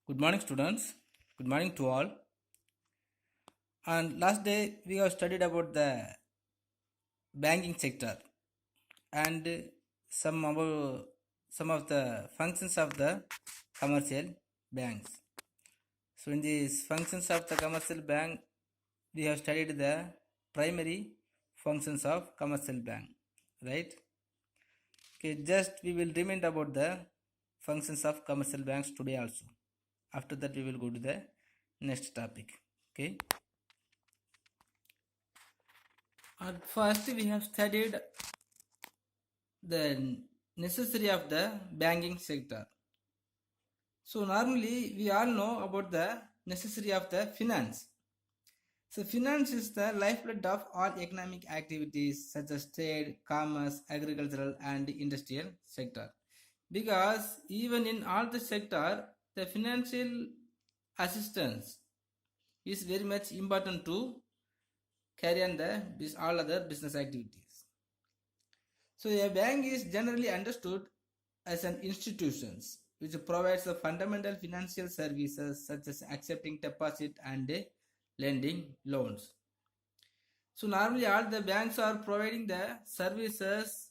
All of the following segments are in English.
Good morning, students. Good morning to all. And last day we have studied about the banking sector and some of the functions of the commercial banks. So in these functions of the commercial bank, we have studied the primary functions of commercial bank, right? Okay, just we will remind about the functions of commercial banks today also. After that, we will go to the next topic. Okay. At first, we have studied the necessity of the banking sector. So normally we all know about the necessity of the finance. So finance is the lifeblood of all economic activities such as trade, commerce, agricultural and industrial sector. Because even in all the sector, the financial assistance is very much important to carry on all other business activities. So a bank is generally understood as an institution which provides the fundamental financial services such as accepting deposit and lending loans. So normally all the banks are providing the services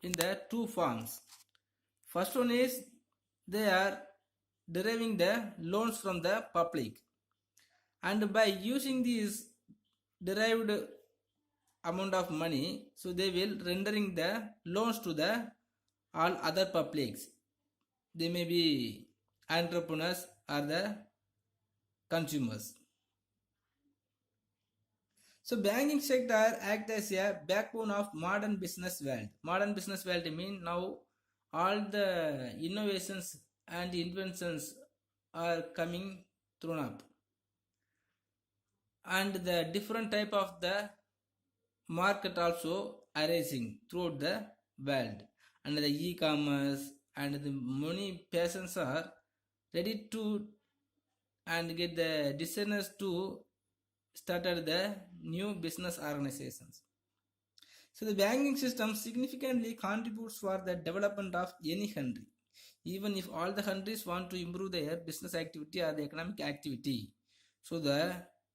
in the two forms. First one is they are deriving the loans from the public, and by using these derived amount of money, so they will rendering the loans to the all other publics. They may be entrepreneurs or the consumers. So banking sector act as a backbone of modern business world. Modern business world mean now all the innovations and inventions are coming thrown up, and the different type of the market also arising throughout the world, and the e-commerce and the many persons are ready to and get the designers to started the new business organizations. So the banking system significantly contributes for the development of any country. Even if all the countries want to improve their business activity or the economic activity, so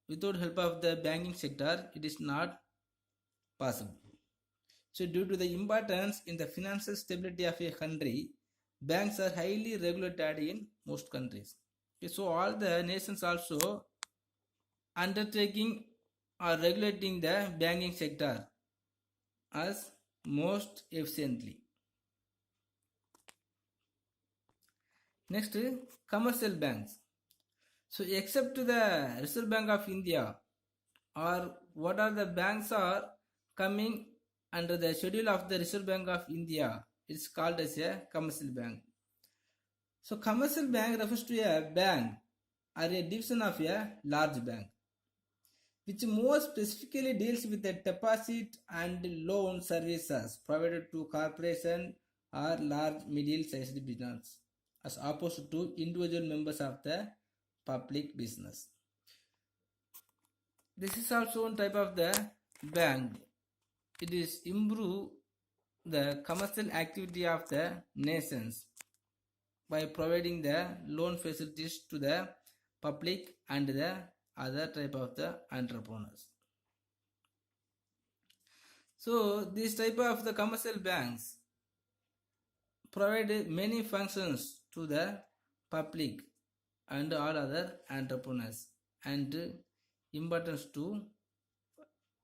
without help of the banking sector, it is not possible. So due to the importance in the financial stability of a country, banks are highly regulated in most countries. Okay, so all the nations also undertaking or regulating the banking sector as most efficiently. Next, commercial banks. So except the Reserve Bank of India, or what are the banks are coming under the schedule of the Reserve Bank of India, it's called as a commercial bank. So commercial bank refers to a bank or a division of a large bank, which more specifically deals with the deposit and loan services provided to corporation or large middle-sized business, as opposed to individual members of the public business. This is also one type of the bank. It is improve the commercial activity of the nations by providing the loan facilities to the public and the other type of the entrepreneurs. So this type of the commercial banks provide many functions to the public and all other entrepreneurs, and importance to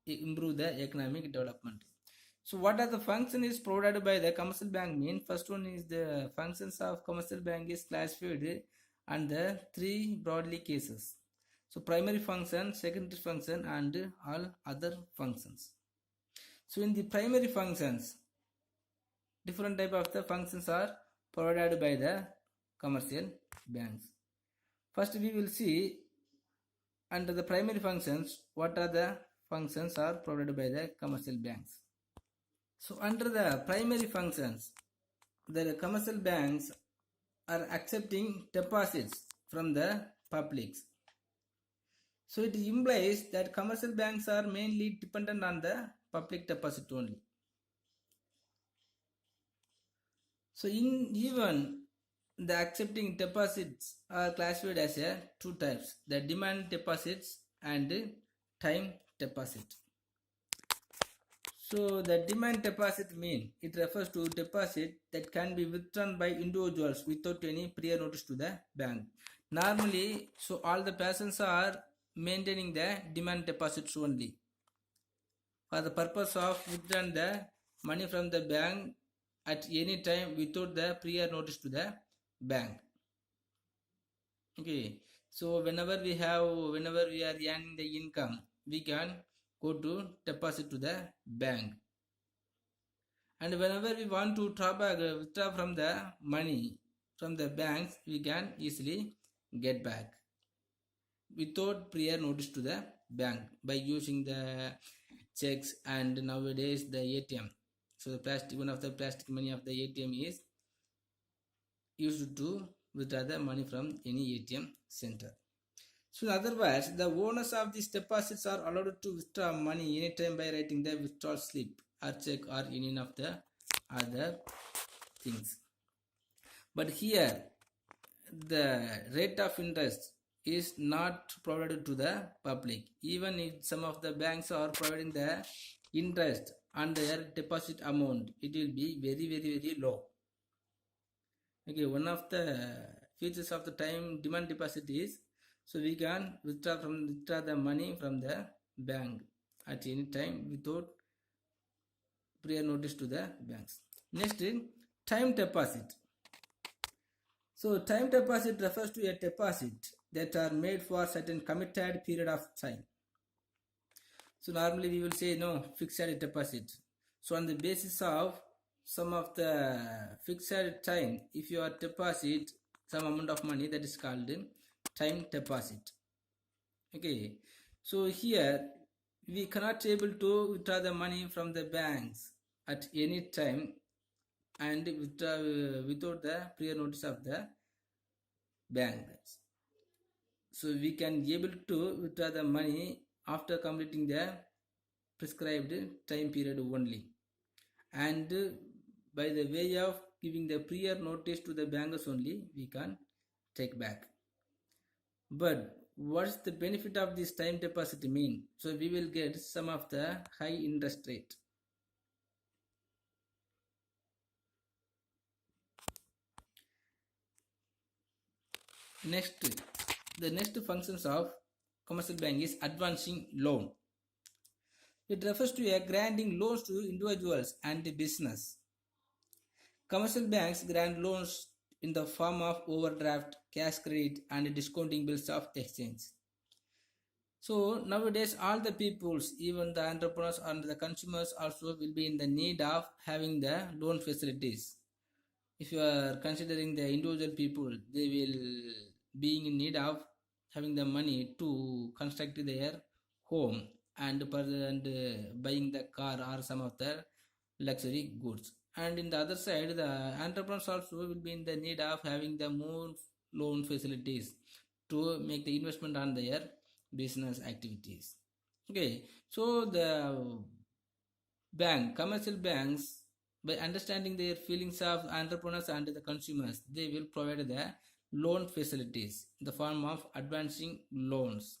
improve the economic development. So what are the function is provided by the commercial bank mean? First one is the functions of commercial bank is classified under three broadly cases. So primary function, secondary function and all other functions. So in the primary functions, different type of the functions are provided by the commercial banks. First we will see under the primary functions what are the functions are provided by the commercial banks. So under the primary functions, the commercial banks are accepting deposits from the publics. So it implies that commercial banks are mainly dependent on the public deposit only. So even The accepting deposits are classified as two types: the demand deposits and time deposit. So the demand deposit mean it refers to deposit that can be withdrawn by individuals without any prior notice to the bank. Normally, so all the persons are maintaining the demand deposits only for the purpose of withdrawing the money from the bank at any time without the prior notice to the bank. Okay, so whenever we are earning the income, we can go to deposit to the bank. And whenever we want to withdraw from the money from the banks, we can easily get back without prior notice to the bank by using the checks and nowadays the ATM. So one of the plastic money of the ATM is used to withdraw the money from any ATM center. So in other words, the owners of these deposits are allowed to withdraw money anytime by writing the withdrawal slip or check or any of the other things. But here, the rate of interest is not provided to the public. Even if some of the banks are providing the interest on their deposit amount, it will be very low. Okay, one of the features of the time demand deposit is so we can withdraw the money from the bank at any time without prior notice to the banks. Next is time deposit. So time deposit refers to a deposit that are made for certain committed period of time. So normally we will say no fixed deposit. So on the basis of some of the fixed time, if you are deposit some amount of money, that is called time deposit. Okay, so here we cannot able to withdraw the money from the banks at any time and withdraw without the prior notice of the banks. So we can able to withdraw the money after completing the prescribed time period only, and by the way of giving the prior notice to the bankers only we can take back. But what's the benefit of this time deposit mean? So we will get some of the high interest rate. Next, the next functions of commercial bank is advancing loan. It refers to a granting loans to individuals and business. Commercial banks grant loans in the form of overdraft, cash credit, and discounting bills of exchange. So nowadays all the peoples, even the entrepreneurs and the consumers also will be in the need of having the loan facilities. If you are considering the individual people, they will be in need of having the money to construct their home and buying the car or some of the luxury goods. And in the other side, the entrepreneurs also will be in the need of having the more loan facilities to make the investment on their business activities. Okay, so the commercial banks, by understanding their feelings of entrepreneurs and the consumers, they will provide the loan facilities in the form of advancing loans.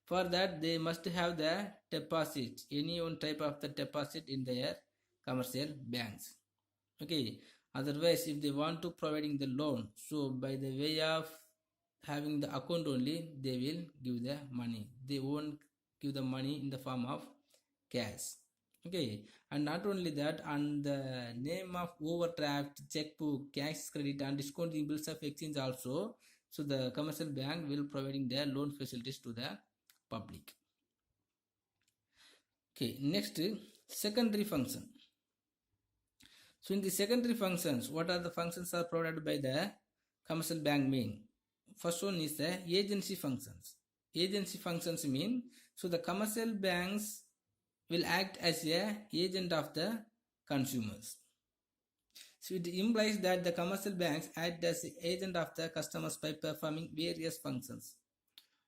For that, they must have the deposit, any one type of the deposit in their commercial banks. Okay, otherwise if they want to providing the loan, so by the way of having the account only, they will give the money. They won't give the money in the form of cash. Okay, and not only that, on the name of overdraft, checkbook, cash credit, and discounting bills of exchange also, so the commercial bank will providing their loan facilities to the public. Okay, next, secondary function. So in the secondary functions, what are the functions are provided by the commercial bank mean? First one is the agency functions. Agency functions mean, so the commercial banks will act as a agent of the consumers. So it implies that the commercial banks act as the agent of the customers by performing various functions.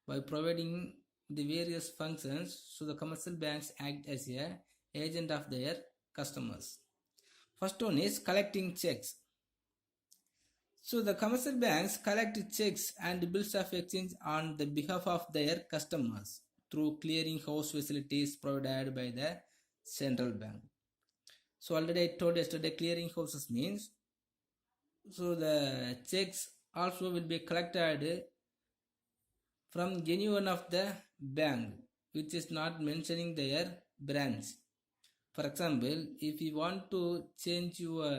By providing the various functions, so the commercial banks act as a agent of their customers. First one is collecting checks. So the commercial banks collect checks and bills of exchange on the behalf of their customers through clearing house facilities provided by the central bank. So already I told yesterday clearing houses means, so the checks also will be collected from any one of the bank which is not mentioning their branch. For example, if you want to change your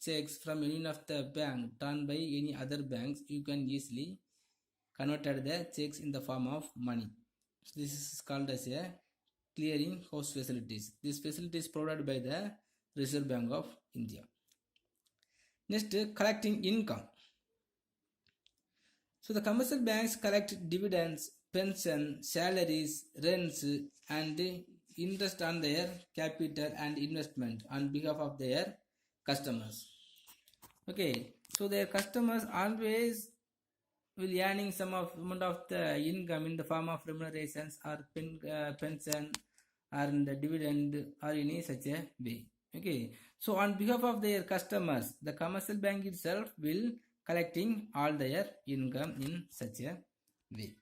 checks from any of the bank done by any other banks, you can easily convert the checks in the form of money. So this is called as a clearing house facilities. This facility is provided by the Reserve Bank of India. Next, collecting income. So the commercial banks collect dividends, pension, salaries, rents, and interest on their capital and investment on behalf of their customers. Okay, so their customers always will earning some amount of the income in the form of remunerations or pension or in the dividend or any such a way. Okay, so on behalf of their customers, the commercial bank itself will collecting all their income in such a way.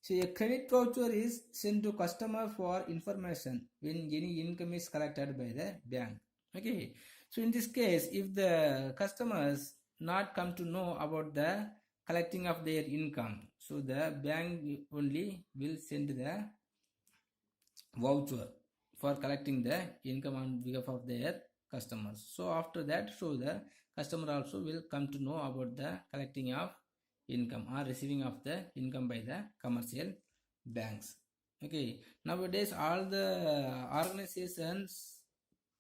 So a credit voucher is sent to customer for information when any income is collected by the bank. Okay, so in this case, if the customers not come to know about the collecting of their income, so the bank only will send the voucher for collecting the income on behalf of their customers. So after that, so the customer also will come to know about the collecting of income or receiving of the income by the commercial banks. Okay, nowadays all the organizations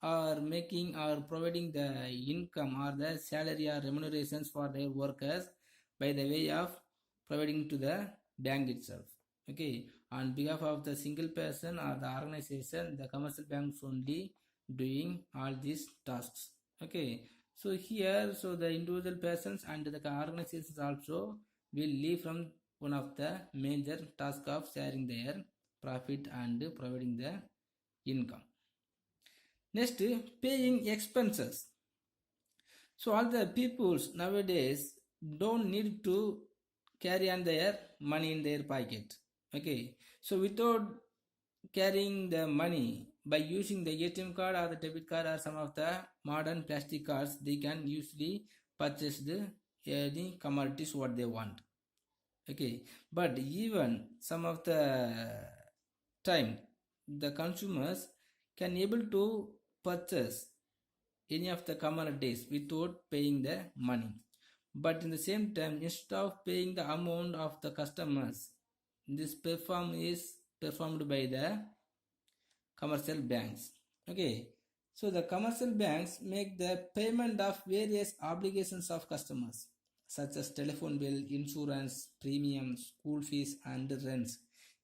are making or providing the income or the salary or remunerations for their workers by the way of providing to the bank itself. Okay, on behalf of the single person or the organization, the commercial banks only doing all these tasks. Okay, so here, so the individual persons and the organizations also will leave from one of the major tasks of sharing their profit and providing the income. Next, paying expenses. So all the peoples nowadays don't need to carry on their money in their pocket. Okay, so without carrying the money by using the ATM card or the debit card or some of the modern plastic cards, they can usually purchase the commodities what they want. Okay, but even some of the time the consumers can able to purchase any of the commodities without paying the money, but in the same time instead of paying the amount of the customers, this is performed by the commercial banks. Okay, so the commercial banks make the payment of various obligations of customers such as telephone bill, insurance, premiums, school fees and rents.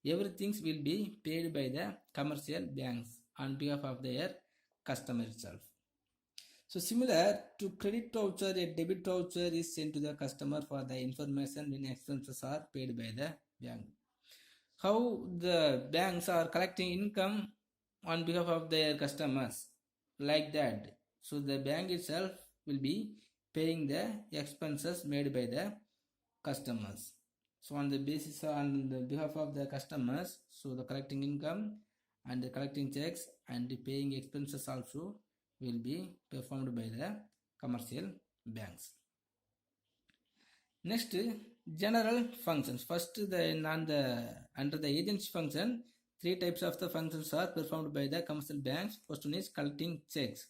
Everything will be paid by the commercial banks on behalf of their customer itself. So similar to credit voucher, a debit voucher is sent to the customer for the information when expenses are paid by the bank. How the banks are collecting income on behalf of their customers, like that. So the bank itself will be paying the expenses made by the customers. So on the basis on the behalf of the customers, so the collecting income and the collecting checks and the paying expenses also will be performed by the commercial banks. Next, general functions. First, under the agency function, three types of the functions are performed by the commercial banks. First one is collecting checks.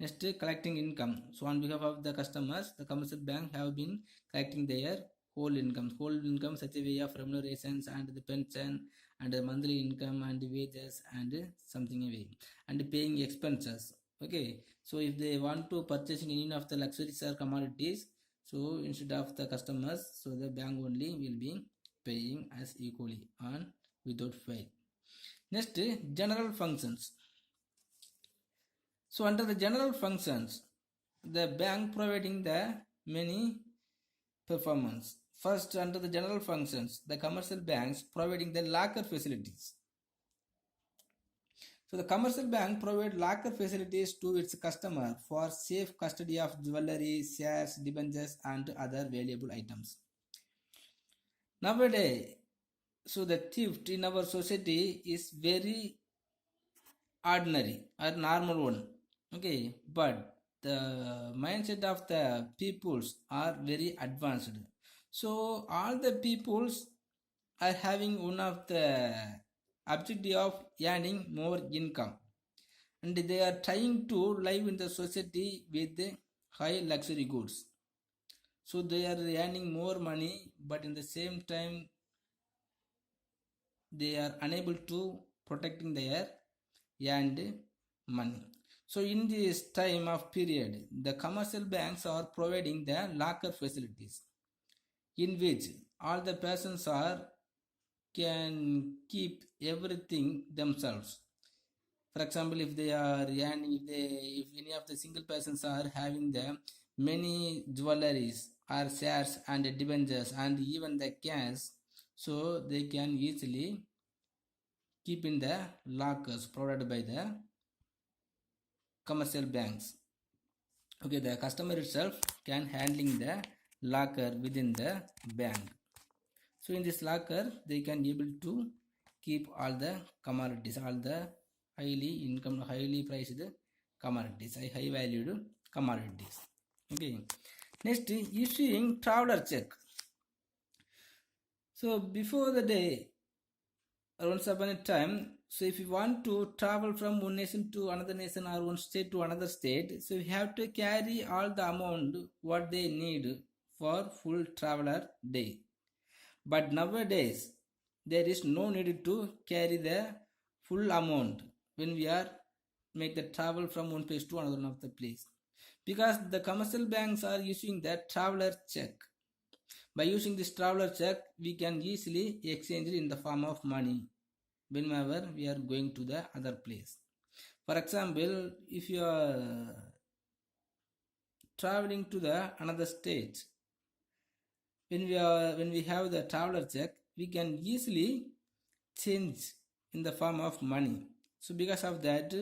Next, collecting income. So on behalf of the customers, the commercial bank have been collecting their whole income such a way of remunerations and the pension and the monthly income and the wages and something away, and paying expenses. Okay, so if they want to purchase any of the luxuries or commodities, so instead of the customers, so the bank only will be paying as equally on without fail. Next, general functions. So under the general functions, the bank providing the many performance. First, under the general functions, the commercial banks providing the locker facilities. So the commercial bank provide locker facilities to its customer for safe custody of jewelry, shares, debentures, and other valuable items. Nowadays, so the theft in our society is very ordinary or normal one. Okay, but the mindset of the peoples are very advanced. So all the peoples are having one of the objective of earning more income, and they are trying to live in the society with high luxury goods. So they are earning more money, but in the same time they are unable to protecting their earned money. So in this time of period, the commercial banks are providing the locker facilities in which all the persons are can keep everything themselves. For example, if they are earning, if any of the single persons are having the many jewelries or shares and debentures and even the cash, so they can easily keep in the lockers provided by the commercial banks. Okay, the customer itself can handling the locker within the bank. So in this locker they can able to keep all the commodities, all the highly priced commodities, high valued commodities. Okay, next, issuing traveler check. So before the day, once upon a time, so if you want to travel from one nation to another nation or one state to another state, so you have to carry all the amount what they need for full traveler day. But nowadays there is no need to carry the full amount when we are make the travel from one place to another of the place, because the commercial banks are using the traveler check. By using this traveler check, we can easily exchange it in the form of money whenever we are going to the other place. For example, if you are traveling to the another state, when we have the traveler check, we can easily change in the form of money. So because of that,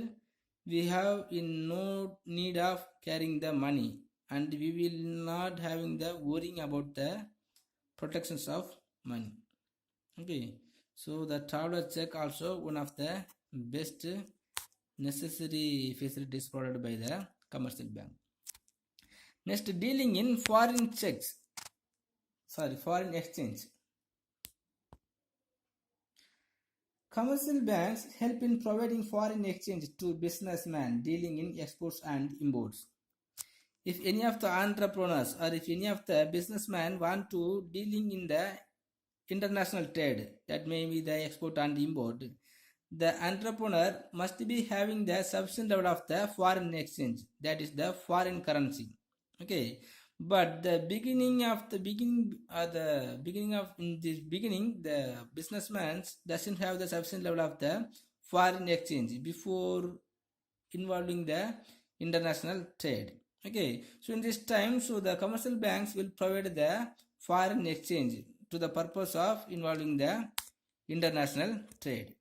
we have in no need of carrying the money, and we will not having the worrying about the protections of money. Okay, so the traveler check also one of the best necessary facilities provided by the commercial bank. Next, dealing in foreign exchange. Commercial banks help in providing foreign exchange to businessmen dealing in exports and imports. If any of the entrepreneurs or if any of the businessmen want to dealing in the international trade, that may be the export and import, the entrepreneur must be having the sufficient level of the foreign exchange, that is the foreign currency. Okay, but the beginning of in this beginning, the businessman doesn't have the sufficient level of the foreign exchange before involving the international trade. Okay, so in this time, so the commercial banks will provide the foreign exchange to the purpose of involving the international trade.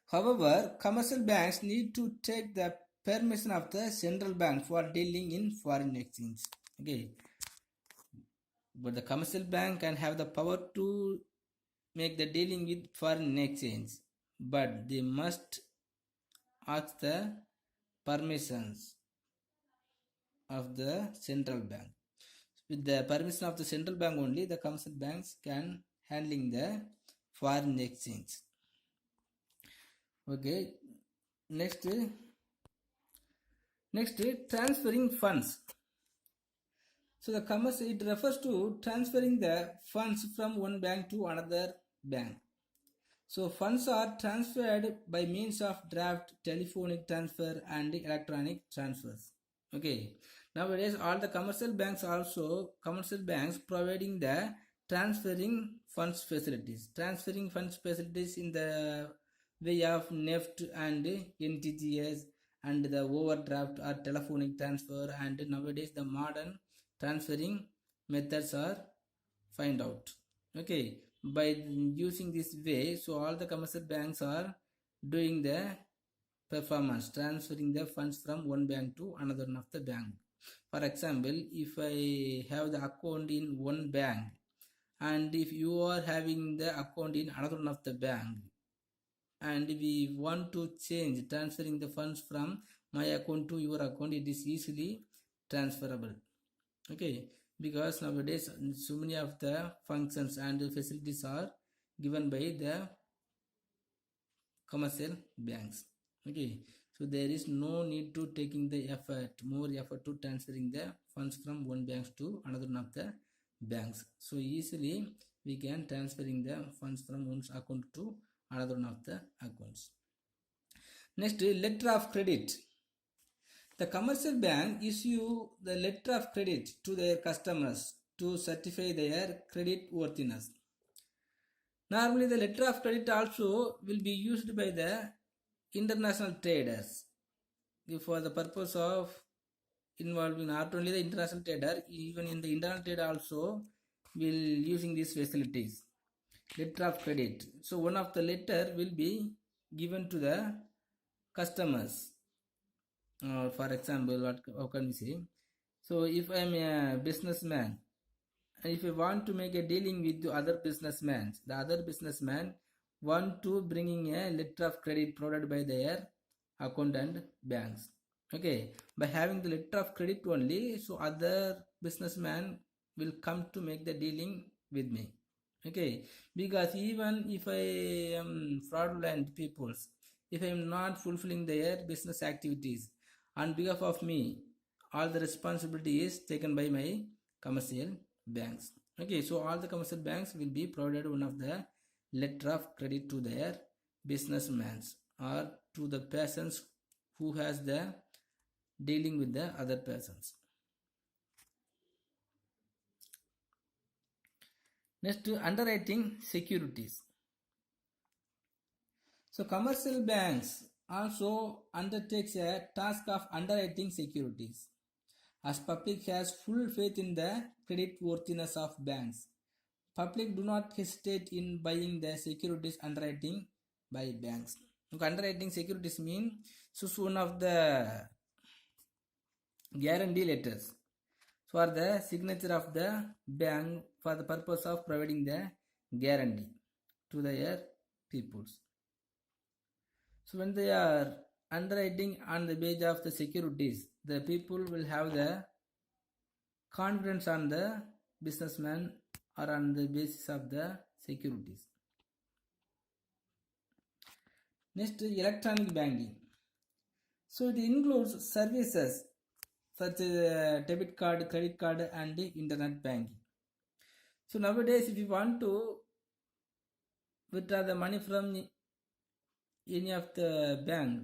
However, commercial banks need to take the permission of the central bank for dealing in foreign exchange. Okay, but the commercial bank can have the power to make the dealing with foreign exchange, but they must ask the permissions of the central bank. With the permission of the central bank only, the commercial banks can handling the foreign exchange. Okay, next, transferring funds. So the commercial, it refers to transferring the funds from one bank to another bank. So funds are transferred by means of draft, telephonic transfer, and electronic transfers. Okay, nowadays all the commercial banks providing the transferring funds facilities in the way of NEFT and NTGS, and the overdraft or telephonic transfer, and nowadays the modern transferring methods are find out. Okay, by using this way, so all the commercial banks are doing the performance, transferring the funds from one bank to another one of the bank. For example, if I have the account in one bank and if you are having the account in another one of the bank and we want to change transferring the funds from my account to your account, it is easily transferable. Okay, because nowadays so many of the functions and facilities are given by the commercial banks. Okay, so there is no need to taking the more effort to transferring the funds from one bank to another one of the banks. So easily we can transferring the funds from one account to another one of the accounts. Next, letter of credit. The commercial bank issue the letter of credit to their customers to certify their credit worthiness. Normally, the letter of credit also will be used by the international traders for the purpose of involving not only the international trader, even in the internal trade also will using these facilities. Letter of credit. So one of the letter will be given to the customers. For example, how can we say? So if I am a businessman, and if I want to make a dealing with the other businessmen, the other businessman want to bringing a letter of credit provided by their account and banks. Okay, by having the letter of credit only, so other businessman will come to make the dealing with me. Okay, because even if I am fraudulent peoples, if I am not fulfilling their business activities, on behalf of me, all the responsibility is taken by my commercial banks. Okay, so all the commercial banks will be provided one of the letter of credit to their businessmen or to the persons who has the dealing with the other persons. Next, underwriting securities. So commercial banks also undertakes a task of underwriting securities, as public has full faith in the credit worthiness of banks. Public do not hesitate in buying the securities underwriting by banks. Okay, underwriting securities mean so one of the guarantee letters for the signature of the bank for the purpose of providing the guarantee to their peoples. So when they are underwriting on the basis of the securities, the people will have the confidence on the businessman or on the basis of the securities. Next, electronic banking. So it includes services such as debit card, credit card and internet banking. So nowadays if you want to withdraw the money from any of the bank,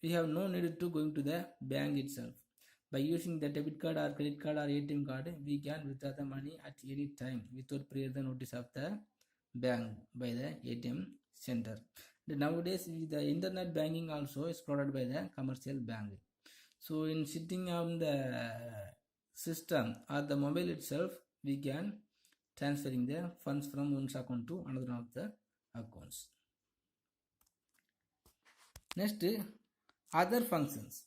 we have no need to going to the bank itself. By using the debit card or credit card or ATM card, we can withdraw the money at any time without prior the notice of the bank by the ATM center. Nowadays the internet banking also is provided by the commercial bank. So in sitting on the system or the mobile itself, we can transferring the funds from one account to another of the accounts. Next, other functions.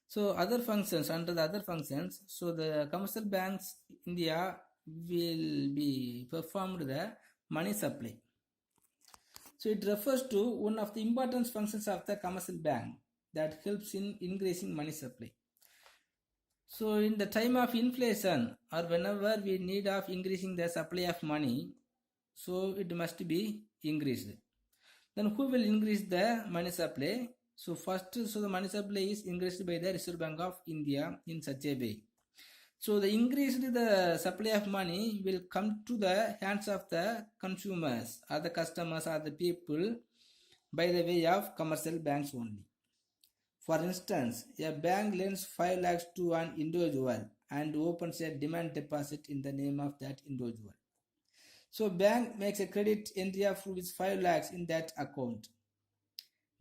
So other functions, under the other functions, so the commercial banks India will be performed the money supply. So it refers to one of the important functions of the commercial bank that helps in increasing money supply. So in the time of inflation or whenever we need of increasing the supply of money, so it must be increased. Then who will increase the money supply? So first, so the money supply is increased by the Reserve Bank of India in such a way. So the increased the supply of money will come to the hands of the consumers or the customers or the people by the way of commercial banks only. For instance, a bank lends 5 lakhs to an individual and opens a demand deposit in the name of that individual. So bank makes a credit entry of rupees 5 lakhs in that account.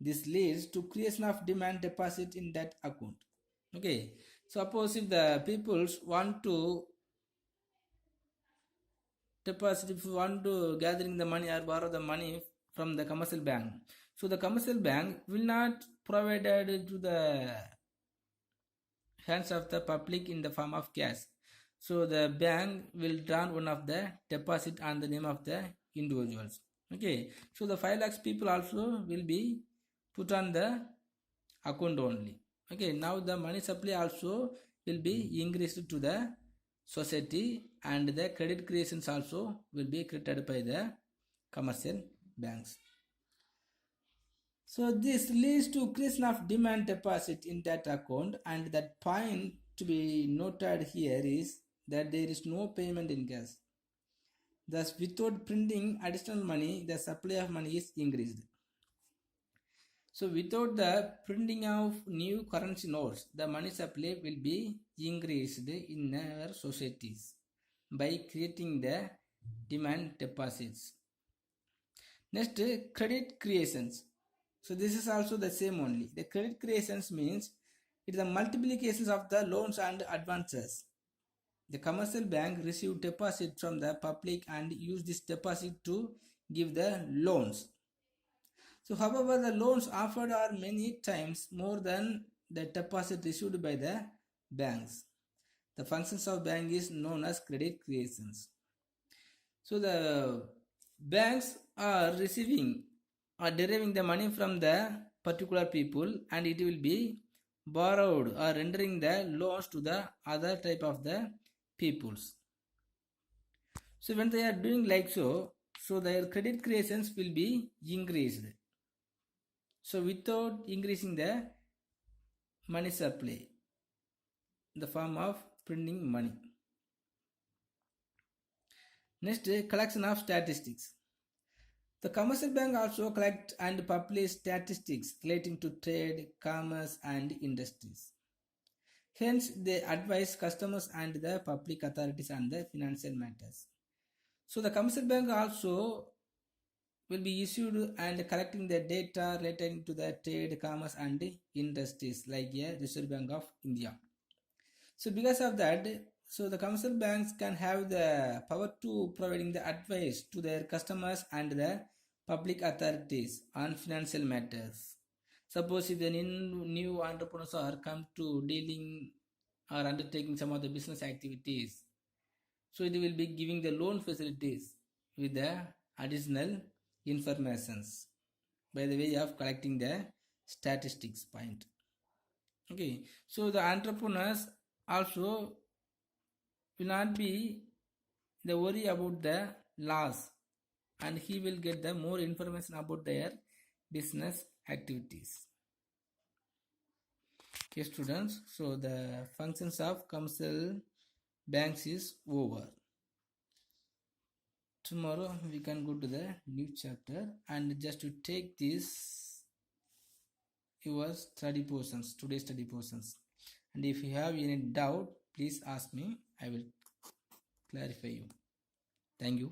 This leads to creation of demand deposit in that account. Okay, suppose if the people want to deposit, if you want to gathering the money or borrow the money from the commercial bank, So the commercial bank will not provided to the hands of the public in the form of cash. So the bank will draw one of the deposit on the name of the individuals. Okay, so the 5 lakhs people also will be put on the account only. Okay, now the money supply also will be increased to the society, and the credit creations also will be created by the commercial banks. So this leads to creation of demand deposit in that account, and that point to be noted here is that there is no payment in cash. Thus, without printing additional money, the supply of money is increased. So without the printing of new currency notes, the money supply will be increased in our societies by creating the demand deposits. Next, credit creations. So this is also the same only. The credit creations means it is the multiplications of the loans and advances. The commercial bank receive deposit from the public and use this deposit to give the loans. So however, the loans offered are many times more than the deposit received by the banks. The functions of bank is known as credit creations. So the banks are receiving or deriving the money from the particular people, and it will be borrowed or rendering the loans to the other type of the peoples. So when they are doing like so their credit creations will be increased. So without increasing the money supply, the form of printing money. Next, collection of statistics. The commercial bank also collect and publish statistics relating to trade, commerce and industries. Hence, they advise customers and the public authorities on the financial matters. So the commercial bank also will be issued and collecting the data relating to the trade, commerce and industries like a Reserve Bank of India. So because of that, so the commercial banks can have the power to providing the advice to their customers and the public authorities on financial matters. Suppose if the new entrepreneurs are come to dealing or undertaking some of the business activities, so it will be giving the loan facilities with the additional informations by the way of collecting the statistics point. Okay, so the entrepreneurs also will not be the worry about the loss, and he will get the more information about their business activities. Okay students, so the functions of commercial banks is over. Tomorrow we can go to the new chapter, and just to take this your study portions, today's study portions, and if you have any doubt please ask me, I will clarify you. Thank you.